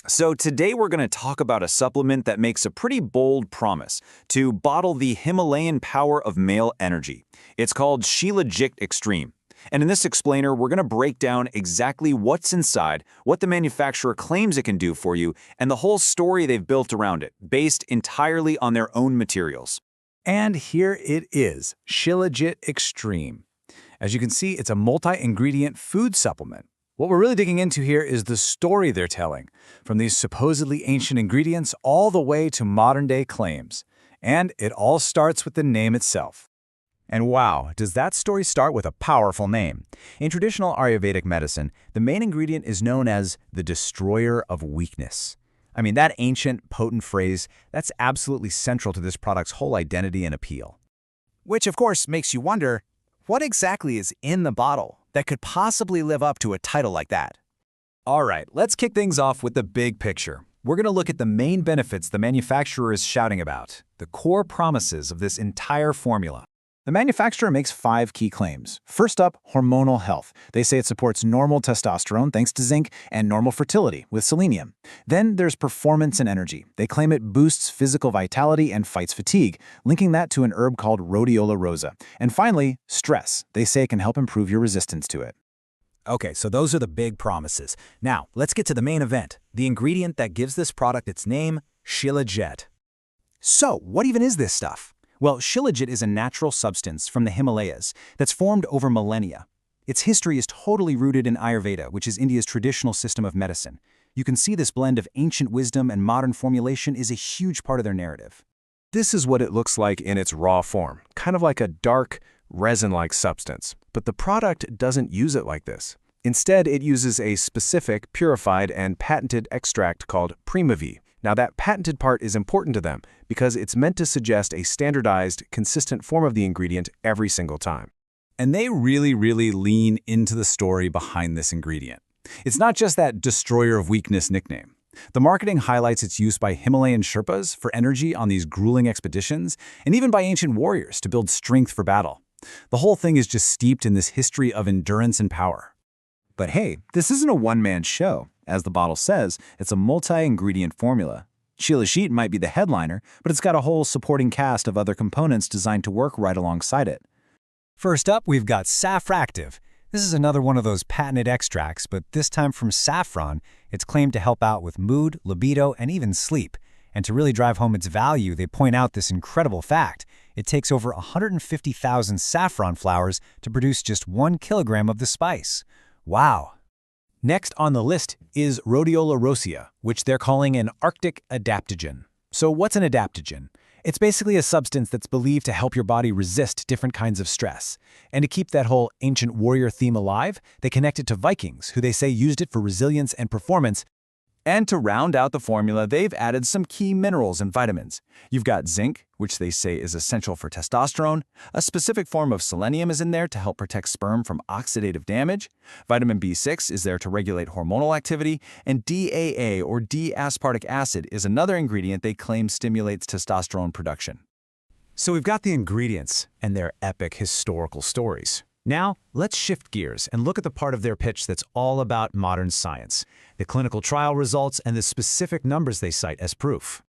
So today we're going to talk about a supplement that makes a pretty bold promise to bottle the Himalayan power of male energy. It's called Shilajit Extreme. And in this explainer, we're going to break down exactly what's inside, what the manufacturer claims it can do for you, and the whole story they've built around it, based entirely on their own materials. And here it is, Shilajit Extreme. As you can see, it's a multi-ingredient food supplement. What we're really digging into here is the story they're telling, from these supposedly ancient ingredients all the way to modern-day claims. And it all starts with the name itself. And wow, does that story start with a powerful name. In traditional Ayurvedic medicine, the main ingredient is known as the destroyer of weakness. I mean, that ancient, potent phrase, that's absolutely central to this product's whole identity and appeal. Which, of course, makes you wonder, what exactly is in the bottle that could possibly live up to a title like that? All right, let's kick things off with the big picture. We're going to look at the main benefits the manufacturer is shouting about, the core promises of this entire formula. The manufacturer makes 5 key claims. First up, hormonal health. They say it supports normal testosterone thanks to zinc and normal fertility with selenium. Then there's performance and energy. They claim it boosts physical vitality and fights fatigue, linking that to an herb called Rhodiola Rosea. And finally, stress. They say it can help improve your resistance to it. Okay, so those are the big promises. Now, let's get to the main event, the ingredient that gives this product its name, Shilajit. So, what even is this stuff? Well, Shilajit is a natural substance from the Himalayas that's formed over millennia. Its history is totally rooted in Ayurveda, which is India's traditional system of medicine. You can see this blend of ancient wisdom and modern formulation is a huge part of their narrative. This is what it looks like in its raw form, kind of like a dark, resin-like substance. But the product doesn't use it like this. Instead, it uses a specific, purified, and patented extract called PrimaVie. Now, that patented part is important to them because it's meant to suggest a standardized, consistent form of the ingredient every single time. And they really lean into the story behind this ingredient. It's not just that destroyer of weakness nickname. The marketing highlights its use by Himalayan Sherpas for energy on these grueling expeditions, and even by ancient warriors to build strength for battle. The whole thing is just steeped in this history of endurance and power. But hey, this isn't a one-man show. As the bottle says, it's a multi-ingredient formula. Shilajit might be the headliner, but it's got a whole supporting cast of other components designed to work right alongside it. First up, we've got Saffractive. This is another one of those patented extracts, but this time from saffron. It's claimed to help out with mood, libido, and even sleep. And to really drive home its value, they point out this incredible fact. It takes over 150,000 saffron flowers to produce just 1 kilogram of the spice. Wow! Next on the list is Rhodiola Rosea, which they're calling an Arctic adaptogen. So what's an adaptogen? It's basically a substance that's believed to help your body resist different kinds of stress. And to keep that whole ancient warrior theme alive, they connect it to Vikings, who they say used it for resilience and performance. And to round out the formula, they've added some key minerals and vitamins. You've got zinc, which they say is essential for testosterone. A specific form of selenium is in there to help protect sperm from oxidative damage. Vitamin B6 is there to regulate hormonal activity. And DAA, or D-aspartic acid, is another ingredient they claim stimulates testosterone production. So we've got the ingredients and their epic historical stories. Now, let's shift gears and look at the part of their pitch that's all about modern science, the clinical trial results and the specific numbers they cite as proof.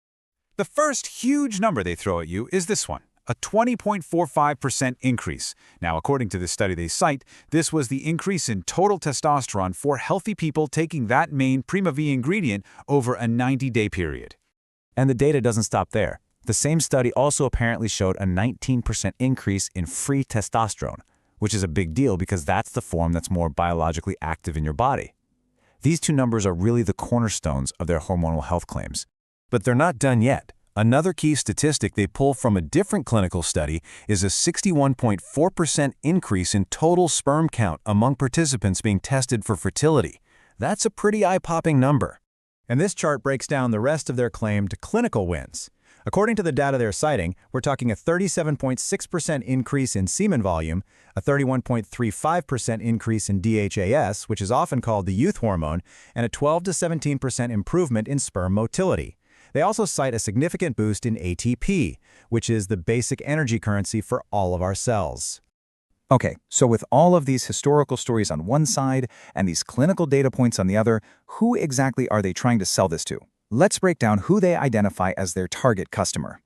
The first huge number they throw at you is this one, a 20.45% increase. Now, according to the study they cite, this was the increase in total testosterone for healthy people taking that main PrimaVie ingredient over a 90-day period. And the data doesn't stop there. The same study also apparently showed a 19% increase in free testosterone, which is a big deal because that's the form that's more biologically active in your body. These two numbers are really the cornerstones of their hormonal health claims. But they're not done yet. Another key statistic they pull from a different clinical study is a 61.4% increase in total sperm count among participants being tested for fertility. That's a pretty eye-popping number. And this chart breaks down the rest of their claimed clinical wins. According to the data they're citing, we're talking a 37.6% increase in semen volume, a 31.35% increase in DHAS, which is often called the youth hormone, and a 12 to 17% improvement in sperm motility. They also cite a significant boost in ATP, which is the basic energy currency for all of our cells. Okay, so with all of these historical stories on one side and these clinical data points on the other, who exactly are they trying to sell this to? Let's break down who they identify as their target customer.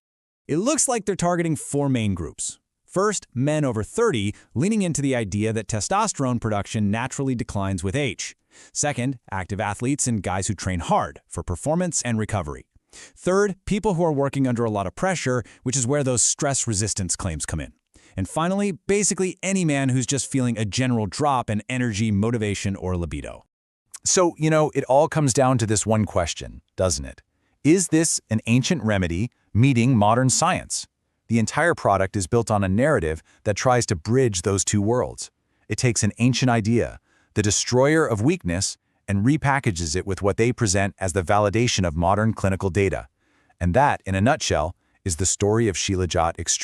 It looks like they're targeting 4 main groups. First, men over 30, leaning into the idea that testosterone production naturally declines with age. Second, active athletes and guys who train hard for performance and recovery. Third, people who are working under a lot of pressure, which is where those stress resistance claims come in. And finally, basically any man who's just feeling a general drop in energy, motivation, or libido. So, it all comes down to this one question, doesn't it? Is this an ancient remedy meeting modern science? The entire product is built on a narrative that tries to bridge those two worlds. It takes an ancient idea, the destroyer of weakness, and repackages it with what they present as the validation of modern clinical data. And that, in a nutshell, is the story of Shilajit Extreme.